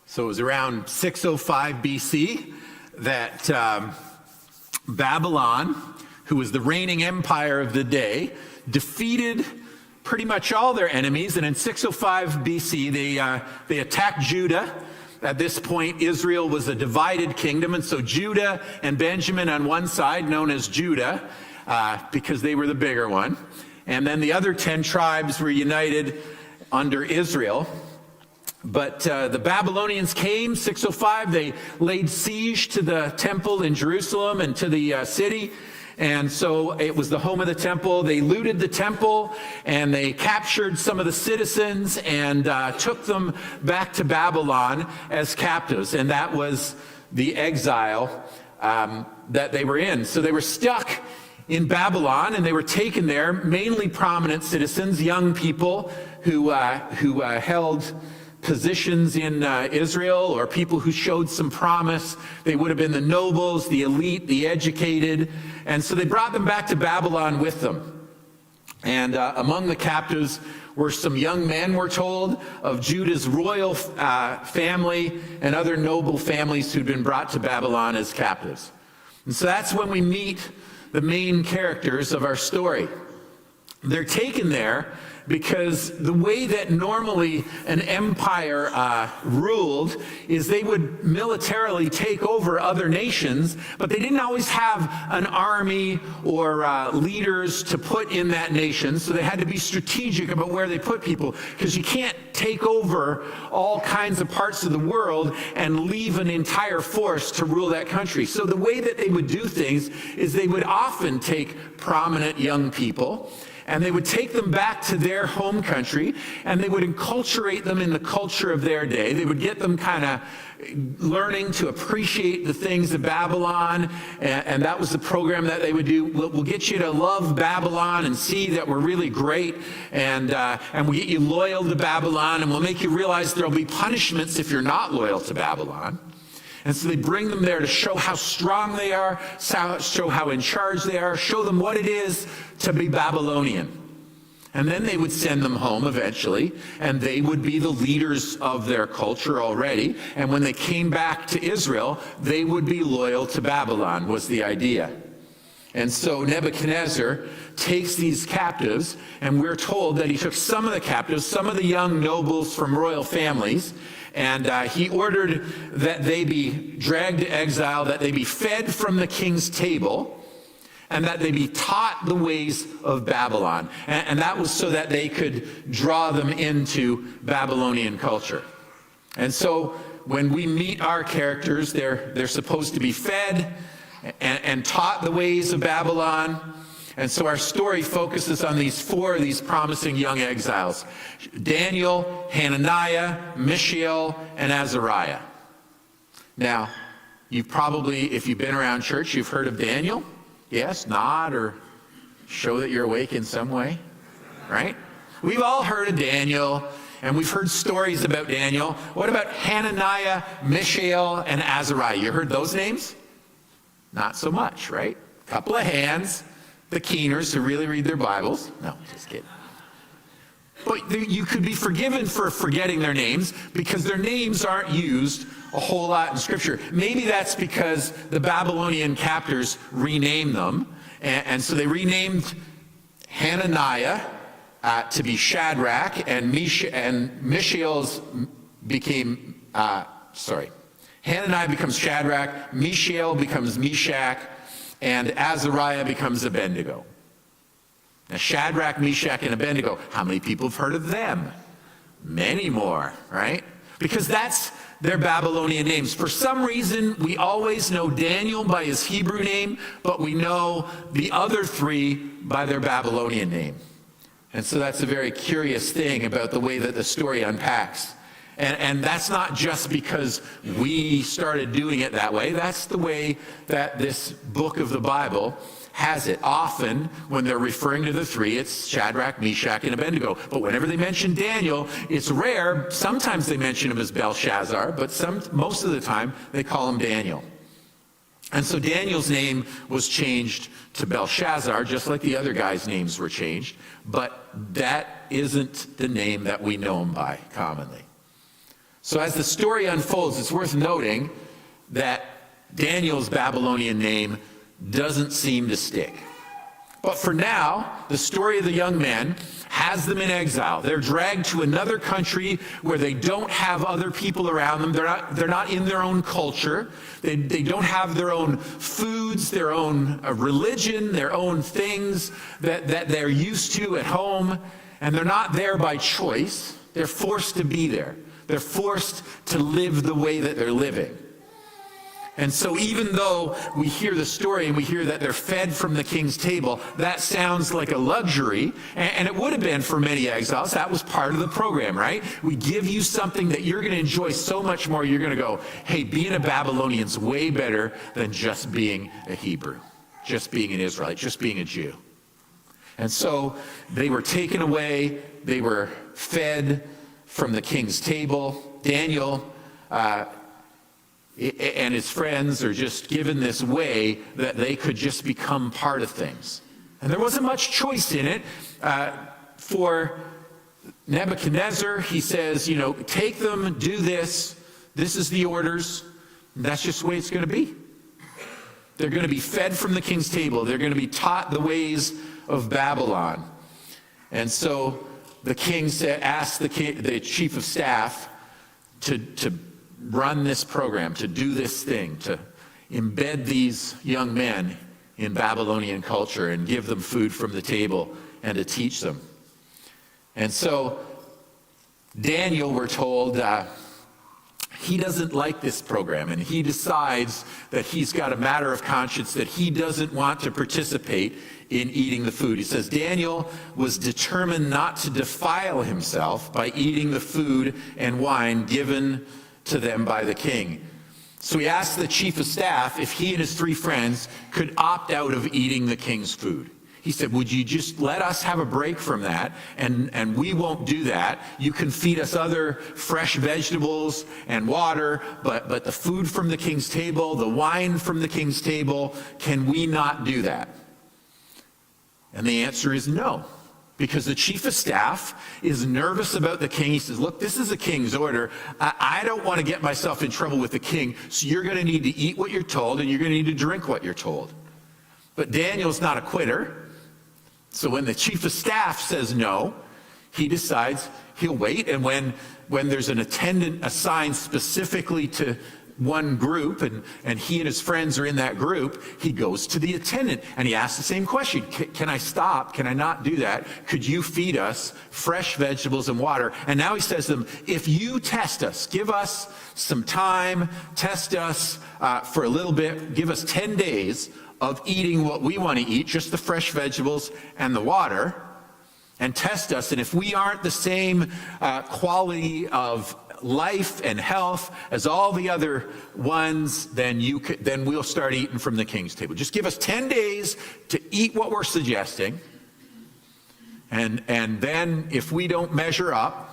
So it was around 605 BC that Babylon, who was the reigning empire of the day, defeated pretty much all their enemies. And in 605 BC, they attacked Judah. At this point, Israel was a divided kingdom. And so Judah and Benjamin on one side, known as Judah, because they were the bigger one. And then the other 10 tribes were united under Israel. But the Babylonians came, 605. They laid siege to the temple in Jerusalem and to the city. And so it was the home of the temple. They looted the temple and they captured some of the citizens and took them back to Babylon as captives. And that was the exile that they were in. So they were stuck in Babylon and they were taken there, mainly prominent citizens, young people who held positions in Israel, or people who showed some promise. They would have been the nobles, the elite, the educated. And so they brought them back to Babylon with them. And among the captives were some young men, we're told, of Judah's royal family and other noble families who'd been brought to Babylon as captives. And so that's when we meet the main characters of our story. They're taken there because the way that normally an empire ruled is they would militarily take over other nations, but they didn't always have an army or leaders to put in that nation, so they had to be strategic about where they put people, because you can't take over all kinds of parts of the world and leave an entire force to rule that country. So the way that they would do things is they would often take prominent young people, and they would take them back to their home country, and they would enculturate them in the culture of their day. They would get them kind of learning to appreciate the things of Babylon, and that was the program that they would do. We'll get you to love Babylon and see that we're really great, and we'll get you loyal to Babylon, and we'll make you realize there'll be punishments if you're not loyal to Babylon. And so they bring them there to show how strong they are, show how in charge they are, show them what it is to be Babylonian. And then they would send them home eventually, and they would be the leaders of their culture already. And when they came back to Israel, they would be loyal to Babylon, was the idea. And so Nebuchadnezzar takes these captives, and we're told that he took some of the captives, some of the young nobles from royal families, and he ordered that they be dragged to exile, that they be fed from the king's table, and that they be taught the ways of Babylon. And that was so that they could draw them into Babylonian culture. And so when we meet our characters, they're supposed to be fed and taught the ways of Babylon. And so our story focuses on four of these promising young exiles: Daniel, Hananiah, Mishael, and Azariah. Now, you've probably, if you've been around church, you've heard of Daniel. Yes, nod or show that you're awake in some way, right? We've all heard of Daniel, and we've heard stories about Daniel. What about Hananiah, Mishael, and Azariah? You heard those names? Not so much, right? A couple of hands. The keeners who really read their Bibles. No, just kidding. But you could be forgiven for forgetting their names because their names aren't used a whole lot in Scripture. Maybe that's because the Babylonian captors renamed them. And so they renamed Hananiah to be Shadrach, and Mishael's became, Hananiah becomes Shadrach, Mishael becomes Meshach, and Azariah becomes Abednego. Now, Shadrach, Meshach, and Abednego, how many people have heard of them? Many more, right? Because that's their Babylonian names. For some reason, we always know Daniel by his Hebrew name, but we know the other three by their Babylonian name. And so that's a very curious thing about the way that the story unpacks. And that's not just because we started doing it that way. That's the way that this book of the Bible has it. Often, when they're referring to the three, it's Shadrach, Meshach, and Abednego. But whenever they mention Daniel, it's rare. Sometimes they mention him as Belshazzar, but most of the time they call him Daniel. And so Daniel's name was changed to Belshazzar, just like the other guys' names were changed. But that isn't the name that we know him by commonly. So as the story unfolds, it's worth noting that Daniel's Babylonian name doesn't seem to stick. But for now, the story of the young men has them in exile. They're dragged to another country where they don't have other people around them. They're not in their own culture. They don't have their own foods, their own religion, their own things that they're used to at home. And they're not there by choice. They're forced to be there. They're forced to live the way that they're living. And so even though we hear the story and we hear that they're fed from the king's table, that sounds like a luxury, and it would have been for many exiles. That was part of the program, right? We give you something that you're going to enjoy so much more, you're going to go, hey, being a Babylonian's way better than just being a Hebrew, just being an Israelite, just being a Jew. And so they were taken away, they were fed from the king's table. Daniel and his friends are just given this way that they could just become part of things. And there wasn't much choice in it. For Nebuchadnezzar, he says, take them, do this. This is the orders. That's just the way it's going to be. They're going to be fed from the king's table. They're going to be taught the ways of Babylon. And so the king asked the chief of staff to run this program, to do this thing, to embed these young men in Babylonian culture and give them food from the table and to teach them. And so Daniel, we're told, he doesn't like this program, and he decides that he's got a matter of conscience that he doesn't want to participate in eating the food. He says Daniel was determined not to defile himself by eating the food and wine given to them by the king. So he asked the chief of staff if he and his 3 friends could opt out of eating the king's food. He said, would you just let us have a break from that, and we won't do that. You can feed us other fresh vegetables and water, but the food from the king's table, the wine from the king's table, can we not do that? And the answer is no. Because the chief of staff is nervous about the king. He says, look, this is a king's order. I don't want to get myself in trouble with the king, so you're going to need to eat what you're told, and you're going to need to drink what you're told. But Daniel's not a quitter. So when the chief of staff says no, he decides he'll wait. And when there's an attendant assigned specifically to one group, and he and his friends are in that group, he goes to the attendant and he asks the same question. Can I stop? Can I not do that? Could you feed us fresh vegetables and water? And now he says to them, if you test us, give us some time, test us for a little bit, give us 10 days of eating what we want to eat, just the fresh vegetables and the water, and test us. And if we aren't the same quality of life and health as all the other ones, then we'll start eating from the king's table. Just give us 10 days to eat what we're suggesting, and then if we don't measure up,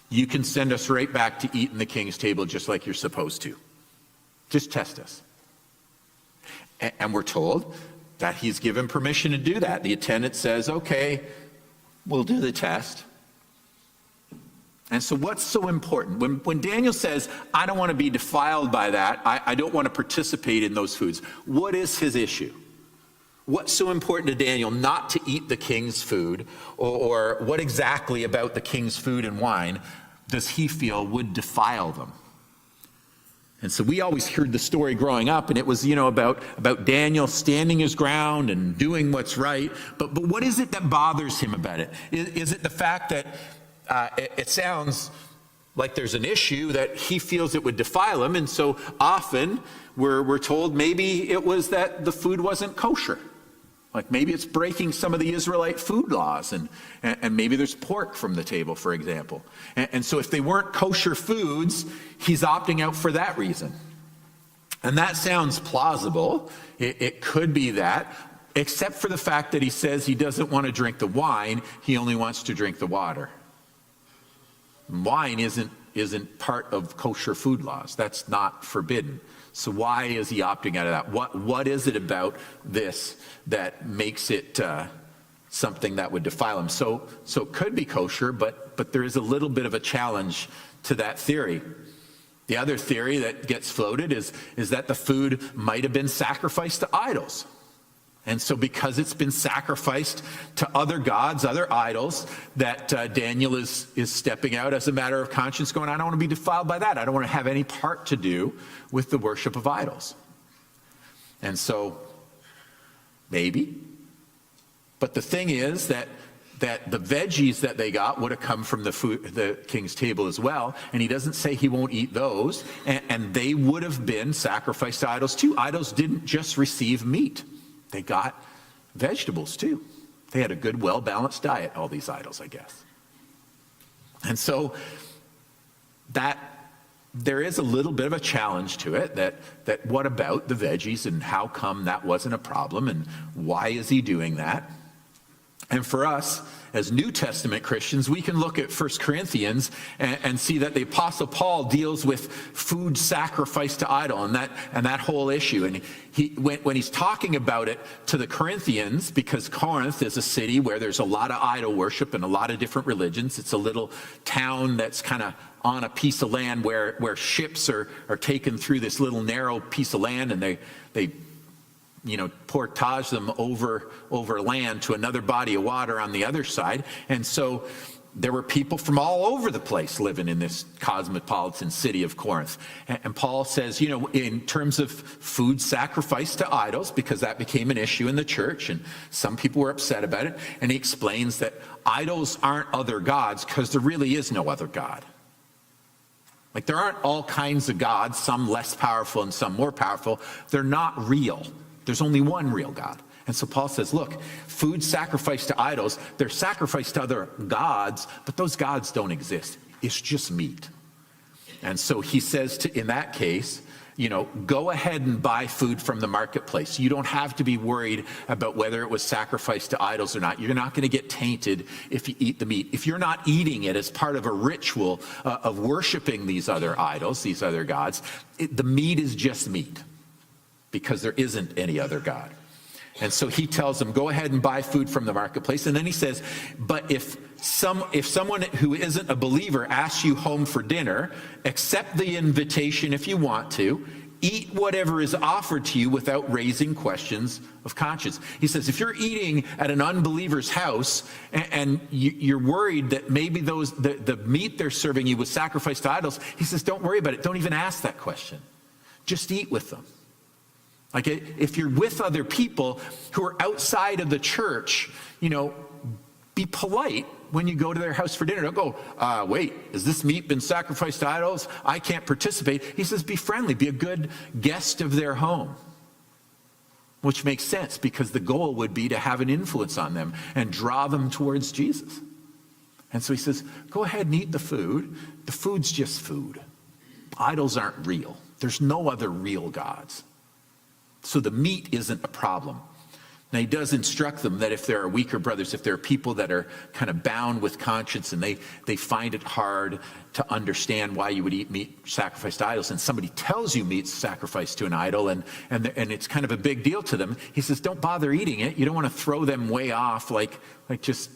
you can send us right back to eating the king's table just like you're supposed to. Just test us. And we're told that he's given permission to do that. The attendant says, okay, we'll do the test. And so what's so important? When Daniel says, I don't want to be defiled by that, I don't want to participate in those foods, what is his issue? What's so important to Daniel not to eat the king's food? Or what exactly about the king's food and wine does he feel would defile them? And so we always heard the story growing up, and it was, about Daniel standing his ground and doing what's right. But what is it that bothers him about it? Is it the fact that it sounds like there's an issue that he feels it would defile him, and so often we're told maybe it was that the food wasn't kosher. Like maybe it's breaking some of the Israelite food laws, and maybe there's pork from the table, for example. And so if they weren't kosher foods, he's opting out for that reason. And that sounds plausible. It could be that, except for the fact that he says he doesn't want to drink the wine, he only wants to drink the water. Wine isn't part of kosher food laws. That's not forbidden. So why is he opting out of that? What is it about this that makes it something that would defile him. So it could be kosher, but there is a little bit of a challenge to that theory. The other theory that gets floated is that the food might have been sacrificed to idols. And so because it's been sacrificed to other gods, other idols, that Daniel is stepping out as a matter of conscience, going, I don't want to be defiled by that. I don't want to have any part to do with the worship of idols. And so, maybe. But the thing is that the veggies that they got would have come from the king's table as well. And he doesn't say he won't eat those. And they would have been sacrificed to idols too. Idols didn't just receive meat. They got vegetables too. They had a good, well-balanced diet, all these idols, I guess. And so that there is a little bit of a challenge to it, that what about the veggies and how come that wasn't a problem and why is he doing that? And for us, as New Testament Christians, we can look at 1 Corinthians and see that the Apostle Paul deals with food sacrificed to idol and that whole issue. And when he's talking about it to the Corinthians, because Corinth is a city where there's a lot of idol worship and a lot of different religions. It's a little town that's kind of on a piece of land where ships are taken through this little narrow piece of land, and they portage them over land to another body of water on the other side. And so there were people from all over the place living in this cosmopolitan city of Corinth. And Paul says, in terms of food sacrificed to idols, because that became an issue in the church, and some people were upset about it, and he explains that idols aren't other gods because there really is no other God. Like, there aren't all kinds of gods, some less powerful and some more powerful. They're not real. There's only one real God. And so Paul says, look, food sacrificed to idols, they're sacrificed to other gods, but those gods don't exist. It's just meat. And so he says in that case, go ahead and buy food from the marketplace. You don't have to be worried about whether it was sacrificed to idols or not. You're not going to get tainted if you eat the meat. If you're not eating it as part of a ritual of worshiping these other idols, these other gods, the meat is just meat, because there isn't any other God. And so he tells them, go ahead and buy food from the marketplace. And then he says, but if someone who isn't a believer asks you home for dinner, accept the invitation if you want to. Eat whatever is offered to you without raising questions of conscience. He says, if you're eating at an unbeliever's house and you're worried that maybe the meat they're serving you was sacrificed to idols, he says, don't worry about it. Don't even ask that question. Just eat with them. Like, if you're with other people who are outside of the church, be polite when you go to their house for dinner. Don't go, wait, has this meat been sacrificed to idols? I can't participate. He says, be friendly, be a good guest of their home. Which makes sense, because the goal would be to have an influence on them and draw them towards Jesus. And so he says, go ahead and eat the food. The food's just food. Idols aren't real. There's no other real gods. So the meat isn't a problem. Now, he does instruct them that if there are weaker brothers, if there are people that are kind of bound with conscience and they find it hard to understand why you would eat meat sacrificed to idols, and somebody tells you meat's sacrificed to an idol and it's kind of a big deal to them, he says, don't bother eating it. You don't want to throw them way off like just,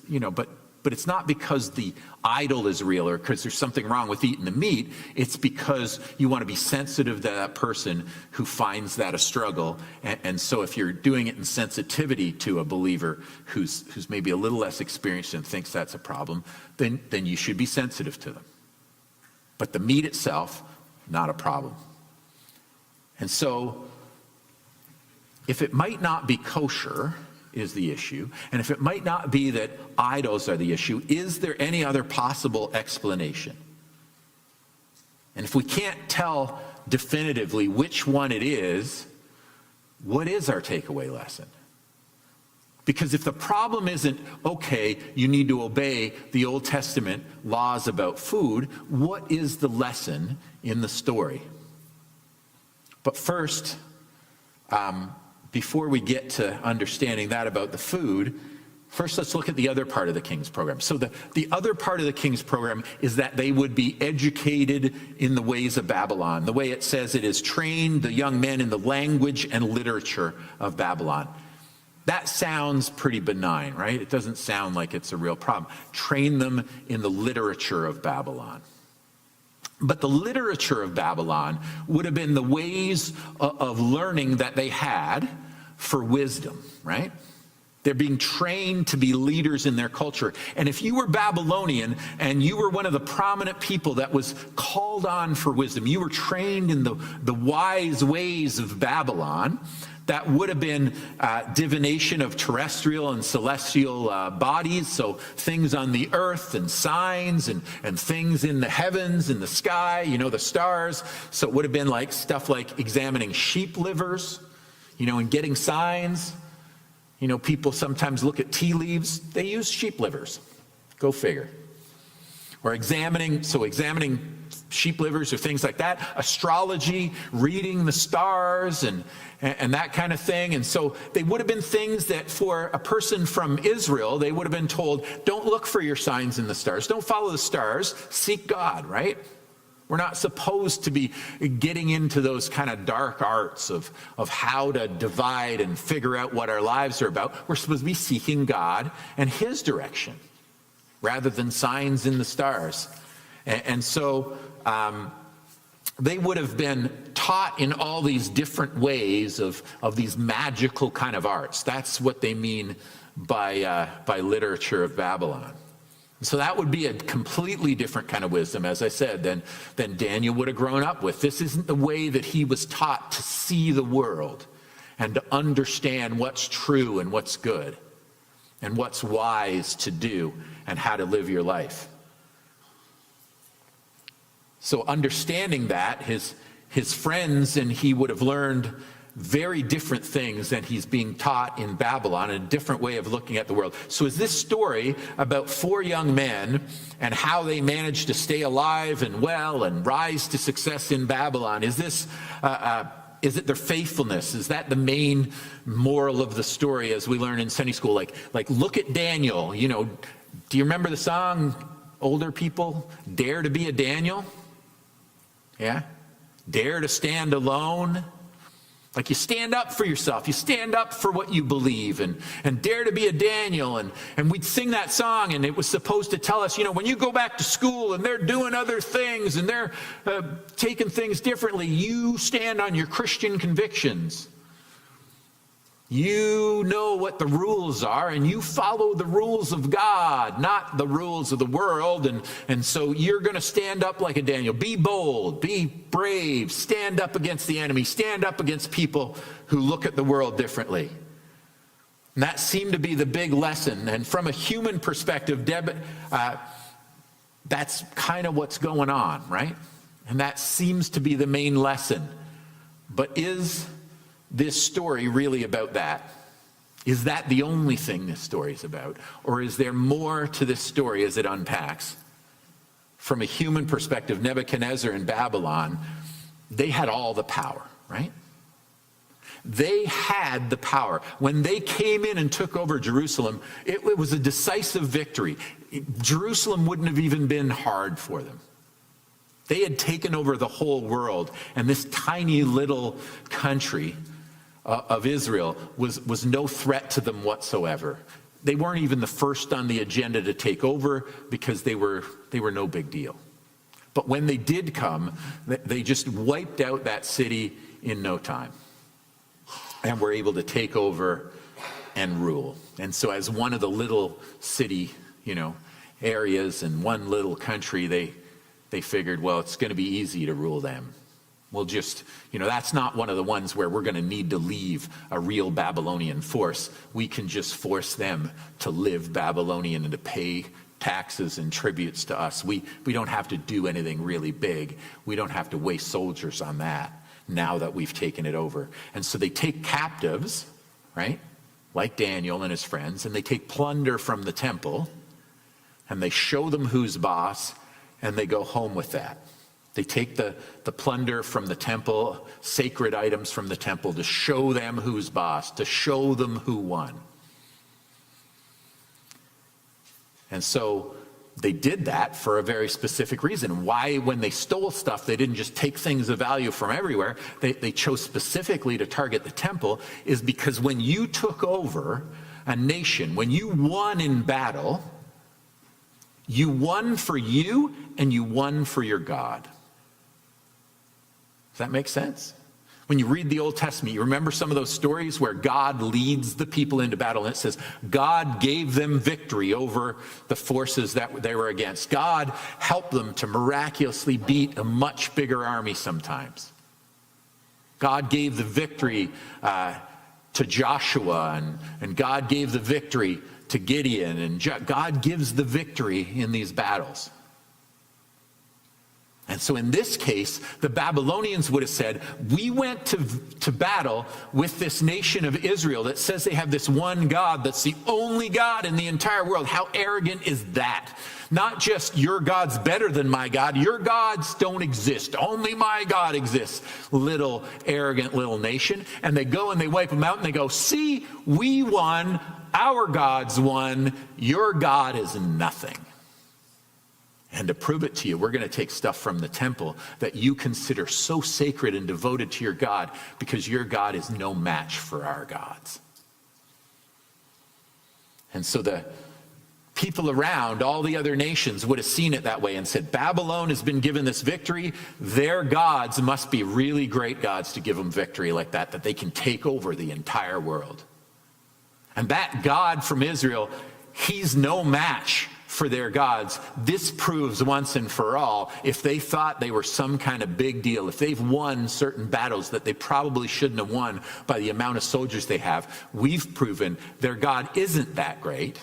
but it's not because the idol is real or because there's something wrong with eating the meat. It's because you want to be sensitive to that person who finds that a struggle. And so if you're doing it in sensitivity to a believer who's maybe a little less experienced and thinks that's a problem, then you should be sensitive to them. But the meat itself, not a problem. And so if it might not be kosher, is the issue, and if it might not be that idols are the issue, is there any other possible explanation? And if we can't tell definitively which one it is, what is our takeaway lesson? Because if the problem isn't, okay, you need to obey the Old Testament laws about food, what is the lesson in the story? But first, before we get to understanding that about the food, first let's look at the other part of the king's program. So the other part of the king's program is that they would be educated in the ways of Babylon. The way it says it is, train the young men in the language and literature of Babylon. That sounds pretty benign, right? It doesn't sound like it's a real problem. Train them in the literature of Babylon. But the literature of Babylon would have been the ways of learning that they had for wisdom, right? They're being trained to be leaders in their culture. And if you were Babylonian and you were one of the prominent people that was called on for wisdom, you were trained in the wise ways of Babylon, that would have been divination of terrestrial and celestial bodies, so things on the earth and signs and things in the heavens, in the sky, the stars. So it would have been like stuff like examining sheep livers, and getting signs. People sometimes look at tea leaves. They use sheep livers. Go figure. Or examining sheep livers or things like that. Astrology, reading the stars and that kind of thing. And so they would have been things that for a person from Israel, they would have been told, don't look for your signs in the stars. Don't follow the stars. Seek God, right? We're not supposed to be getting into those kind of dark arts of how to divide and figure out what our lives are about. We're supposed to be seeking God and his direction rather than signs in the stars. And so they would have been taught in all these different ways of these magical kind of arts. That's what they mean by literature of Babylon. So that would be a completely different kind of wisdom, as I said, than Daniel would have grown up with. This isn't the way that he was taught to see the world and to understand what's true and what's good and what's wise to do and how to live your life. So understanding that, his friends and he would have learned very different things than he's being taught in Babylon, a different way of looking at the world. So is this story about 4 young men and how they managed to stay alive and well and rise to success in Babylon? Is it their faithfulness? Is that the main moral of the story as we learn in Sunday school? Like look at Daniel, do you remember the song, older people? Dare to be a Daniel? Yeah? Dare to stand alone. Like you stand up for yourself. You stand up for what you believe and dare to be a Daniel. And we'd sing that song and it was supposed to tell us, when you go back to school and they're doing other things and they're taking things differently, you stand on your Christian convictions. You know what the rules are and you follow the rules of God, not the rules of the world. And so you're going to stand up like a Daniel. Be bold, be brave, stand up against the enemy, stand up against people who look at the world differently. And that seemed to be the big lesson. And from a human perspective, that's kind of what's going on, right? And that seems to be the main lesson. But is this story really about that? Is that the only thing this story is about? Or is there more to this story as it unpacks? From a human perspective, Nebuchadnezzar and Babylon, they had all the power, right? They had the power. When they came in and took over Jerusalem, it was a decisive victory. Jerusalem wouldn't have even been hard for them. They had taken over the whole world, and this tiny little country of Israel was no threat to them whatsoever. They weren't even the first on the agenda to take over because they were no big deal. But when they did come, they just wiped out that city in no time and were able to take over and rule. And so as one of the little city, areas and one little country, they figured, well, it's going to be easy to rule them. We'll just, that's not one of the ones where we're going to need to leave a real Babylonian force. We can just force them to live Babylonian and to pay taxes and tributes to us. We don't have to do anything really big. We don't have to waste soldiers on that now that we've taken it over. And so they take captives, right? Like Daniel and his friends, and they take plunder from the temple, and they show them who's boss, and they go home with that. They take the plunder from the temple, sacred items from the temple, to show them who's boss, to show them who won. And so they did that for a very specific reason. Why, when they stole stuff, they didn't just take things of value from everywhere. They chose specifically to target the temple, is because when you took over a nation, when you won in battle, you won for you and you won for your God. Does that make sense? When you read the Old Testament, you remember some of those stories where God leads the people into battle, and it says God gave them victory over the forces that they were against. God helped them to miraculously beat a much bigger army sometimes. God gave the victory to Joshua, and God gave the victory to Gideon, and God gives the victory in these battles. And so in this case, the Babylonians would have said, we went to battle with this nation of Israel that says they have this one God that's the only God in the entire world. How arrogant is that? Not just your God's better than my God. Your gods don't exist. Only my God exists. Little arrogant little nation. And they go and they wipe them out and they go, see, we won. Our gods won. Your God is nothing. And to prove it to you, we're going to take stuff from the temple that you consider so sacred and devoted to your God, because your God is no match for our gods. And so the people around, all the other nations, would have seen it that way and said, Babylon has been given this victory. Their gods must be really great gods to give them victory like that they can take over the entire world. And that God from Israel, he's no match for their gods. This proves once and for all, if they thought they were some kind of big deal, if they've won certain battles that they probably shouldn't have won by the amount of soldiers they have, we've proven their God isn't that great,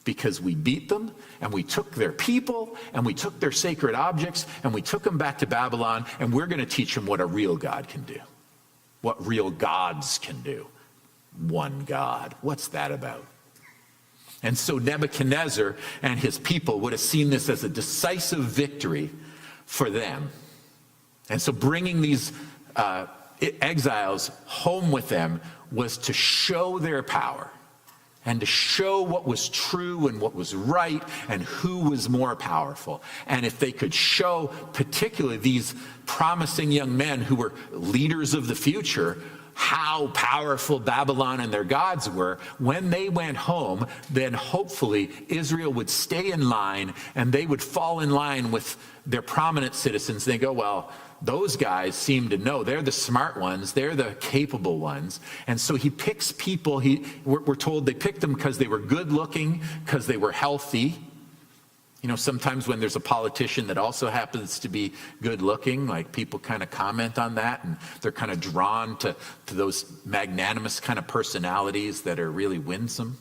because we beat them and we took their people and we took their sacred objects and we took them back to Babylon, and we're going to teach them what a real God can do, what real gods can do. One God. What's that about? And so Nebuchadnezzar and his people would have seen this as a decisive victory for them. And so bringing these exiles home with them was to show their power and to show what was true and what was right and who was more powerful. And if they could show particularly these promising young men who were leaders of the future how powerful Babylon and their gods were, when they went home, then hopefully Israel would stay in line and they would fall in line with their prominent citizens. They go, well, those guys seem to know. They're the smart ones. They're the capable ones. And so he picks people. We're told they picked them because they were good looking, because they were healthy. You know, sometimes when there's a politician that also happens to be good looking, like people kind of comment on that, and they're kind of drawn to those magnanimous kind of personalities that are really winsome.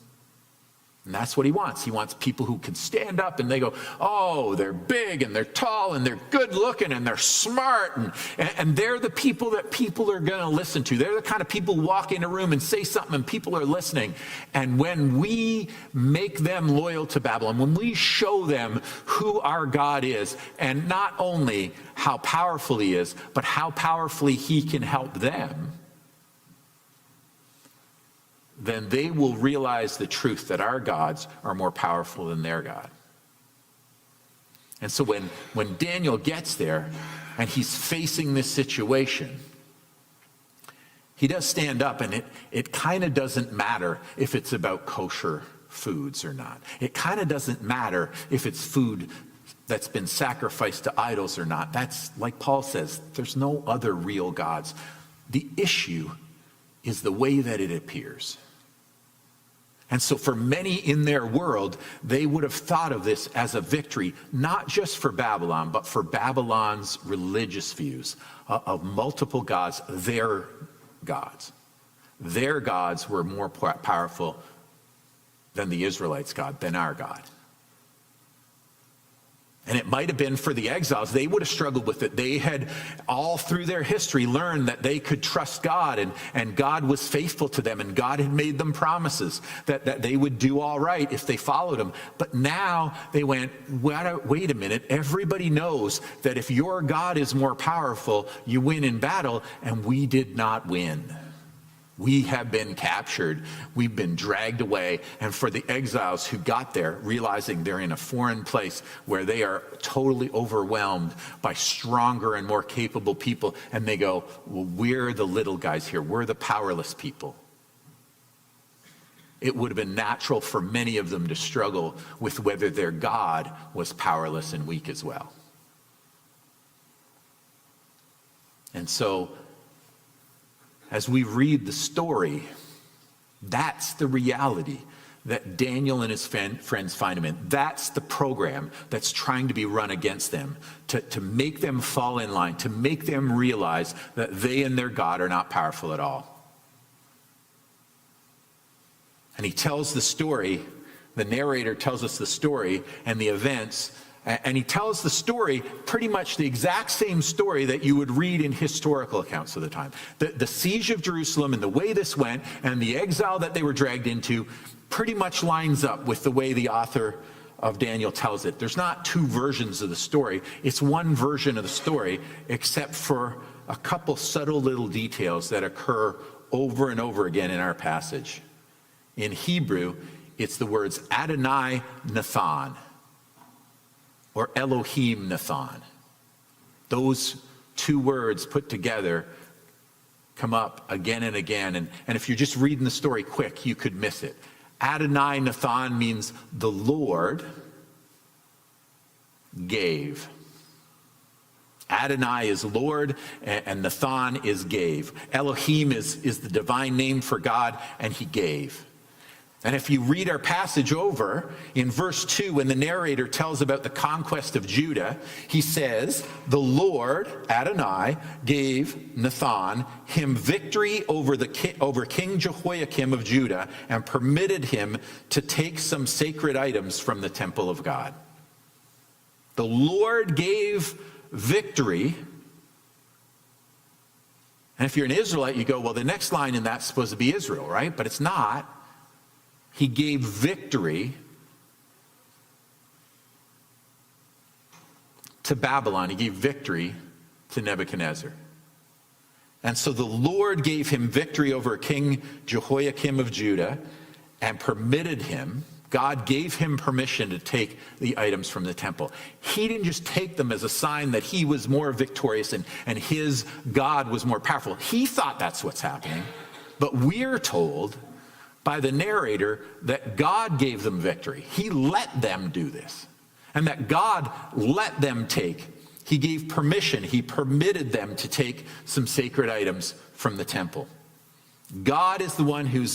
And that's what he wants. He wants people who can stand up and they go, oh, they're big and they're tall and they're good looking and they're smart. And they're the people that people are going to listen to. They're the kind of people who walk in a room and say something and people are listening. And when we make them loyal to Babylon, when we show them who our God is, and not only how powerful he is, but how powerfully he can help them, then they will realize the truth that our gods are more powerful than their God. And so when Daniel gets there and he's facing this situation, he does stand up, and it kind of doesn't matter if it's about kosher foods or not. It kind of doesn't matter if it's food that's been sacrificed to idols or not. That's, like Paul says, there's no other real gods. The issue is the way that it appears. And so for many in their world, they would have thought of this as a victory, not just for Babylon, but for Babylon's religious views of multiple gods, their gods. Their gods were more powerful than the Israelites' God, than our God. And it might have been for the exiles. They would have struggled with it. They had all through their history learned that they could trust God, and God was faithful to them, and God had made them promises that they would do all right if they followed him. But now they went, wait a minute, everybody knows that if your God is more powerful, you win in battle, and we did not win. We have been captured. We've been dragged away. And for the exiles who got there, realizing they're in a foreign place where they are totally overwhelmed by stronger and more capable people, and they go, well, we're the little guys here. We're the powerless people. It would have been natural for many of them to struggle with whether their God was powerless and weak as well. And so, as we read the story, that's the reality that Daniel and his friends find him in. That's the program that's trying to be run against them, to make them fall in line, to make them realize that they and their God are not powerful at all. And he tells the story, the narrator tells us the story and the events, and he tells the story, pretty much the exact same story that you would read in historical accounts of the time. The siege of Jerusalem and the way this went and the exile that they were dragged into pretty much lines up with the way the author of Daniel tells it. There's not two versions of the story. It's one version of the story, except for a couple subtle little details that occur over and over again in our passage. In Hebrew, it's the words Adonai Nathan, or Elohim Nathan. Those two words put together come up again and again. And if you're just reading the story quick, you could miss it. Adonai Nathan means the Lord gave. Adonai is Lord, and Nathan is gave. Elohim is the divine name for God, and he gave. And if you read our passage over, in verse 2, when the narrator tells about the conquest of Judah, he says, the Lord, Adonai, gave Nathan him victory over King Jehoiakim of Judah and permitted him to take some sacred items from the temple of God. The Lord gave victory. And if you're an Israelite, you go, well, the next line in that's supposed to be Israel, right? But it's not. He gave victory to Babylon. He gave victory to Nebuchadnezzar. And so the Lord gave him victory over King Jehoiakim of Judah and permitted him, God gave him permission to take the items from the temple. He didn't just take them as a sign that he was more victorious and his God was more powerful. He thought that's what's happening. But we're told by the narrator that God gave them victory. He let them do this. And that God let them take. He gave permission. He permitted them to take some sacred items from the temple. God is the one who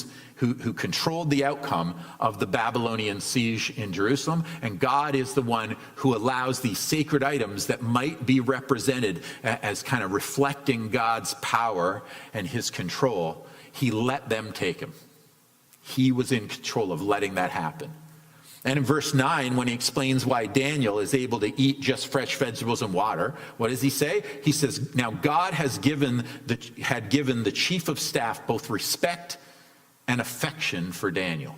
controlled the outcome of the Babylonian siege in Jerusalem, and God is the one who allows these sacred items that might be represented as kind of reflecting God's power and his control. He let them take them. He was in control of letting that happen. And in verse 9, when he explains why Daniel is able to eat just fresh vegetables and water, what does he say? He says, now God had given the chief of staff both respect and affection for Daniel.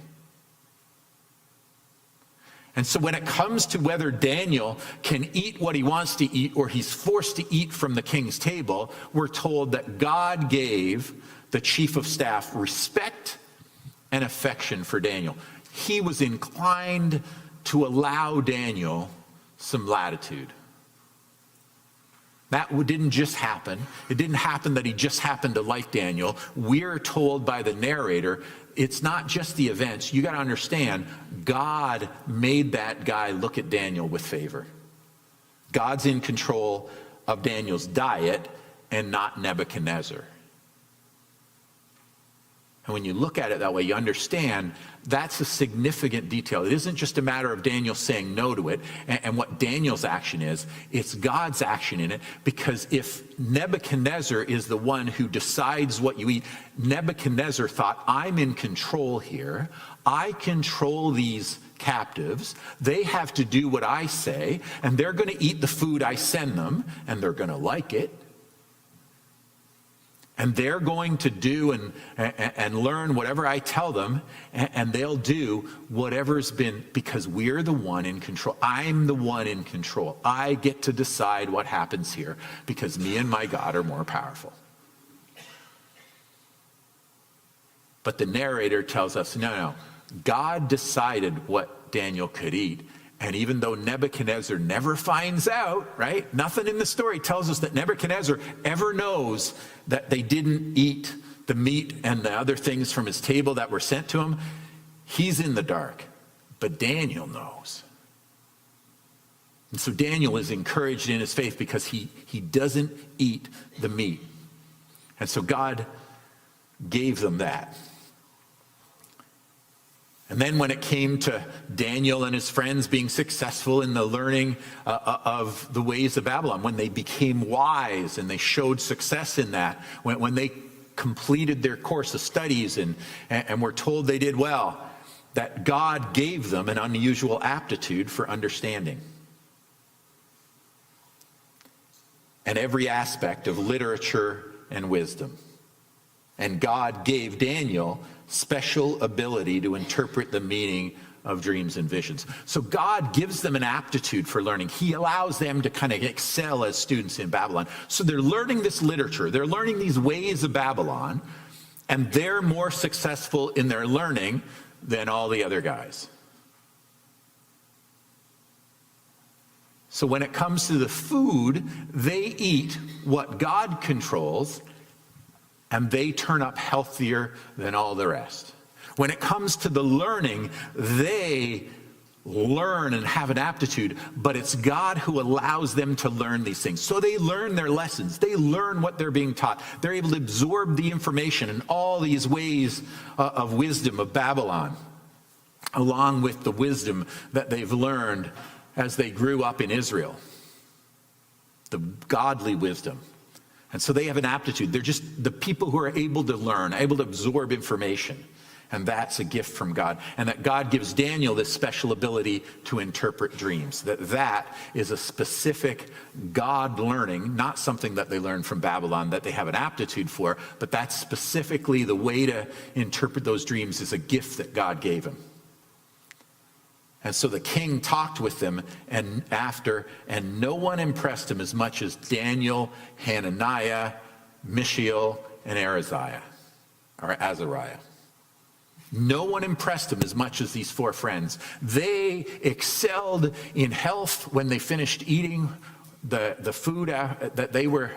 And so when it comes to whether Daniel can eat what he wants to eat or he's forced to eat from the king's table, we're told that God gave the chief of staff respect and affection for Daniel. He was inclined to allow Daniel some latitude. That didn't just happen. It didn't happen that he just happened to like Daniel. We're told by the narrator, it's not just the events. You got to understand, God made that guy look at Daniel with favor. God's in control of Daniel's diet and not Nebuchadnezzar. And when you look at it that way, you understand that's a significant detail. It isn't just a matter of Daniel saying no to it and what Daniel's action is. It's God's action in it, because if Nebuchadnezzar is the one who decides what you eat, Nebuchadnezzar thought, I'm in control here. I control these captives. They have to do what I say, and they're going to eat the food I send them, and they're going to like it. And they're going to do and learn whatever I tell them, and they'll do whatever's been, because we're the one in control. I'm the one in control. I get to decide what happens here because me and my God are more powerful. But the narrator tells us, no, God decided what Daniel could eat. And even though Nebuchadnezzar never finds out, right? Nothing in the story tells us that Nebuchadnezzar ever knows that they didn't eat the meat and the other things from his table that were sent to him. He's in the dark, but Daniel knows. And so Daniel is encouraged in his faith because he doesn't eat the meat. And so God gave them that. And then when it came to Daniel and his friends being successful in the learning of the ways of Babylon, when they became wise and they showed success in that, when they completed their course of studies and were told they did well, that God gave them an unusual aptitude for understanding. And every aspect of literature and wisdom. And God gave Daniel special ability to interpret the meaning of dreams and visions. So God gives them an aptitude for learning. He allows them to kind of excel as students in Babylon. So they're learning this literature. They're learning these ways of Babylon. And they're more successful in their learning than all the other guys. So when it comes to the food, they eat what God controls, and they turn up healthier than all the rest. When it comes to the learning, they learn and have an aptitude, but it's God who allows them to learn these things. So they learn their lessons. They learn what they're being taught. They're able to absorb the information and all these ways of wisdom of Babylon, along with the wisdom that they've learned as they grew up in Israel, the godly wisdom. And so they have an aptitude. They're just the people who are able to learn, able to absorb information. And that's a gift from God. And that God gives Daniel this special ability to interpret dreams. That is a specific God learning, not something that they learn from Babylon that they have an aptitude for, but that's specifically the way to interpret those dreams is a gift that God gave him. And so the king talked with them and no one impressed him as much as Daniel, Hananiah, Mishael, and Azariah. No one impressed him as much as these four friends. They excelled in health when they finished eating the food that they were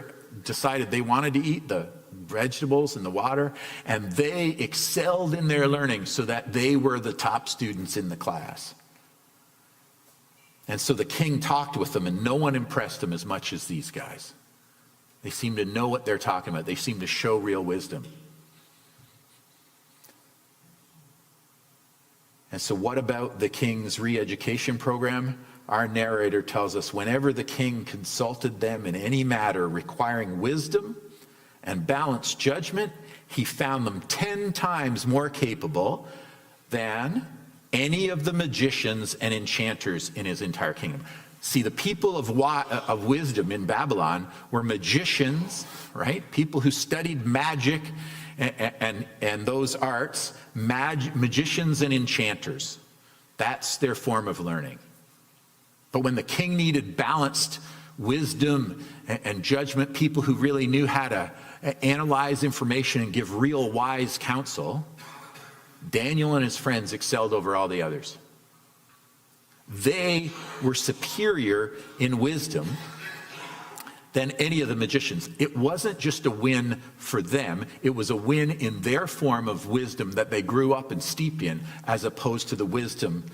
decided they wanted to eat, the vegetables and the water, and they excelled in their learning so that they were the top students in the class. And so the king talked with them, and no one impressed him as much as these guys. They seem to know what they're talking about. They seem to show real wisdom. And so what about the king's re-education program? Our narrator tells us whenever the king consulted them in any matter requiring wisdom and balanced judgment, he found them 10 times more capable than any of the magicians and enchanters in his entire kingdom. See, the people of wisdom in Babylon were magicians, right? People who studied magic and those arts, magicians and enchanters. That's their form of learning. But when the king needed balanced wisdom and judgment, people who really knew how to analyze information and give real wise counsel, Daniel and his friends excelled over all the others. They were superior in wisdom than any of the magicians. It wasn't just a win for them. It was a win in their form of wisdom that they grew up and steeped in, as opposed to the wisdom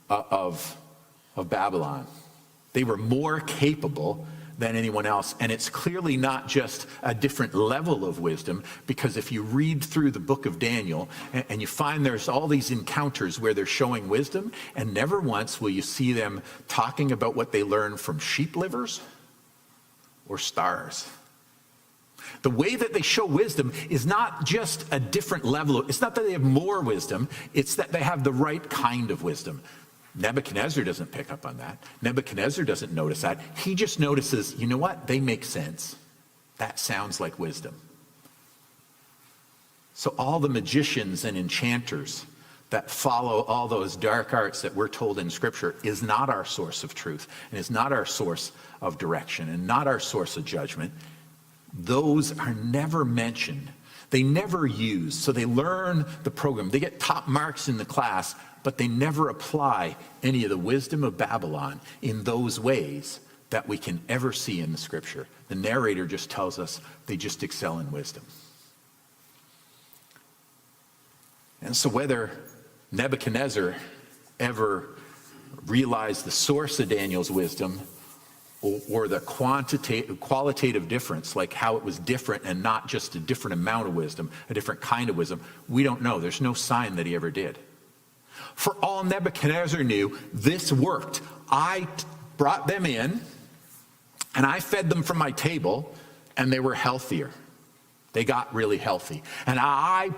of Babylon. They were more capable than anyone else. And it's clearly not just a different level of wisdom, because if you read through the book of Daniel and you find there's all these encounters where they're showing wisdom, and never once will you see them talking about what they learned from sheep livers or stars. The way that they show wisdom is not just a different level. It's not that they have more wisdom. It's that they have the right kind of wisdom. Nebuchadnezzar doesn't pick up on that. Nebuchadnezzar doesn't notice that. He just notices, you know what? They make sense. That sounds like wisdom. So all the magicians and enchanters that follow all those dark arts that we're told in Scripture is not our source of truth, and is not our source of direction, and not our source of judgment. Those are never mentioned. they never use. So they learn the program. They get top marks in the class, but they never apply any of the wisdom of Babylon in those ways that we can ever see in the scripture. The narrator just tells us they just excel in wisdom. And so whether Nebuchadnezzar ever realized the source of Daniel's wisdom or the qualitative difference, like how it was different and not just a different amount of wisdom, a different kind of wisdom, we don't know. There's no sign that he ever did. For all Nebuchadnezzar knew, this worked. I brought them in, and I fed them from my table, and they were healthier. They got really healthy. And I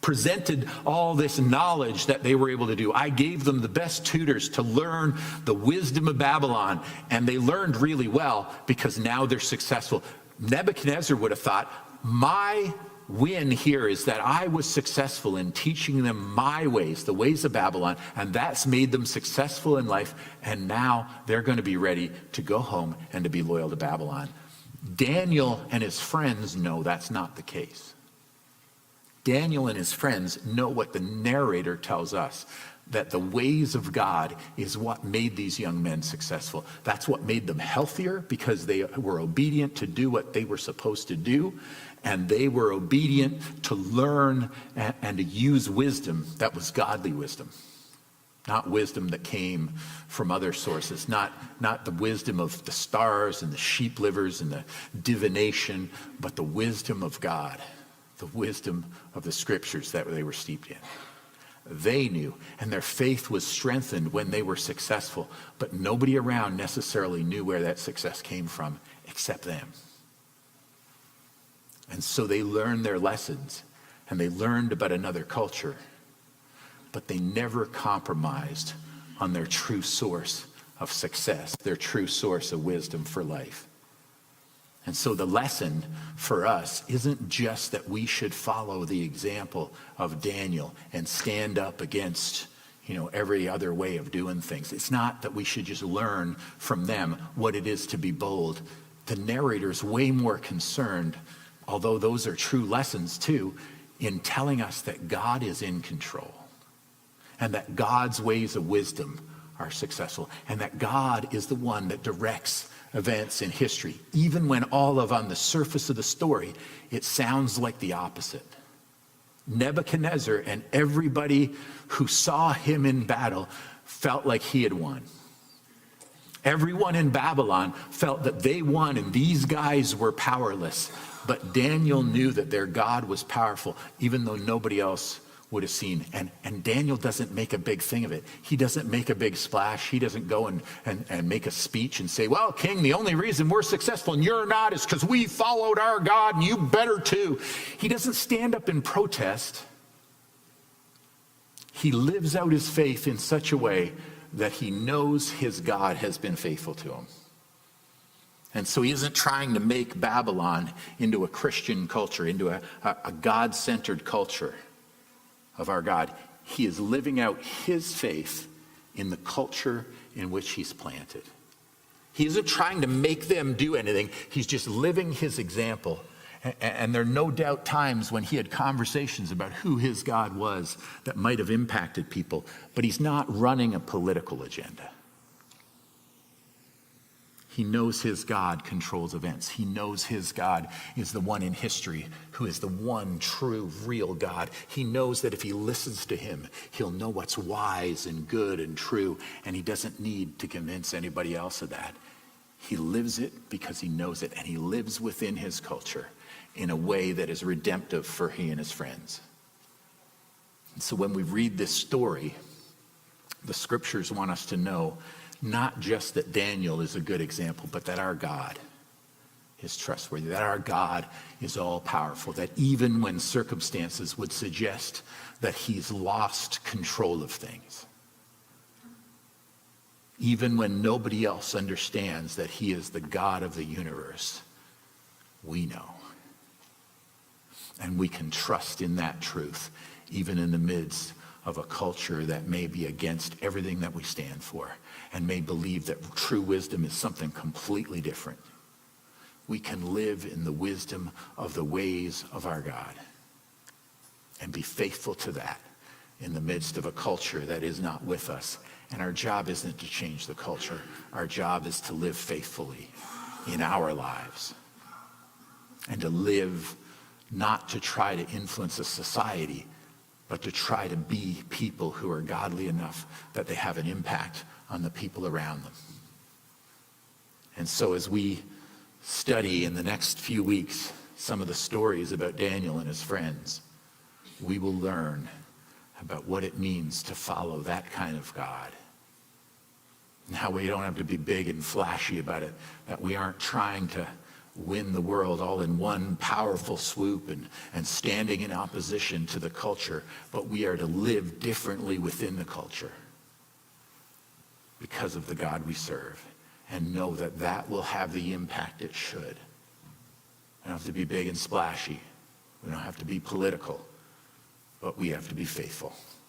presented all this knowledge that they were able to do. I gave them the best tutors to learn the wisdom of Babylon, and they learned really well because now they're successful. Nebuchadnezzar would have thought, my win here is that I was successful in teaching them my ways, the ways of Babylon, and that's made them successful in life, and now they're going to be ready to go home and to be loyal to Babylon. Daniel and his friends know that's not the case. Daniel and his friends know what the narrator tells us, that the ways of God is what made these young men successful. That's what made them healthier because they were obedient to do what they were supposed to do, and they were obedient to learn and to use wisdom that was godly wisdom. Not wisdom that came from other sources, not the wisdom of the stars and the sheep livers and the divination, but the wisdom of God. The wisdom of the scriptures that they were steeped in. They knew, and their faith was strengthened when they were successful, but nobody around necessarily knew where that success came from except them. And so they learned their lessons, and they learned about another culture, but they never compromised on their true source of success, their true source of wisdom for life. And so the lesson for us isn't just that we should follow the example of Daniel and stand up against, every other way of doing things. It's not that we should just learn from them what it is to be bold. The narrator's way more concerned, although those are true lessons too, in telling us that God is in control and that God's ways of wisdom are successful and that God is the one that directs events in history, even when on the surface of the story, it sounds like the opposite. Nebuchadnezzar and everybody who saw him in battle felt like he had won. Everyone in Babylon felt that they won and these guys were powerless. But Daniel knew that their God was powerful, even though nobody else would have seen. And Daniel doesn't make a big thing of it. He doesn't make a big splash. He doesn't go and make a speech and say, well, King, the only reason we're successful and you're not is because we followed our God and you better too. He doesn't stand up and protest. He lives out his faith in such a way that he knows his God has been faithful to him. And so he isn't trying to make Babylon into a Christian culture, into a God-centered culture of our God. He is living out his faith in the culture in which he's planted. He isn't trying to make them do anything. He's just living his example. And there are no doubt times when he had conversations about who his God was that might have impacted people, but he's not running a political agenda. He knows his God controls events. He knows his God is the one in history who is the one true, real God. He knows that if he listens to him, he'll know what's wise and good and true, and he doesn't need to convince anybody else of that. He lives it because he knows it, and he lives within his culture in a way that is redemptive for he and his friends. And so when we read this story, the scriptures want us to know not just that Daniel is a good example, but that our God is trustworthy, that our God is all powerful, that even when circumstances would suggest that he's lost control of things, even when nobody else understands that he is the God of the universe, we know. And we can trust in that truth, even in the midst of a culture that may be against everything that we stand for and may believe that true wisdom is something completely different. we can live in the wisdom of the ways of our God and be faithful to that in the midst of a culture that is not with us. And our job isn't to change the culture. Our job is to live faithfully in our lives and to live not to try to influence a society, but to try to be people who are godly enough that they have an impact on the people around them. And so as we study in the next few weeks some of the stories about Daniel and his friends, we will learn about what it means to follow that kind of God. And how we don't have to be big and flashy about it, that we aren't trying to win the world all in one powerful swoop and standing in opposition to the culture, but we are to live differently within the culture because of the God we serve, and know that that will have the impact it should. We don't have to be big and splashy. We don't have to be political, but we have to be faithful.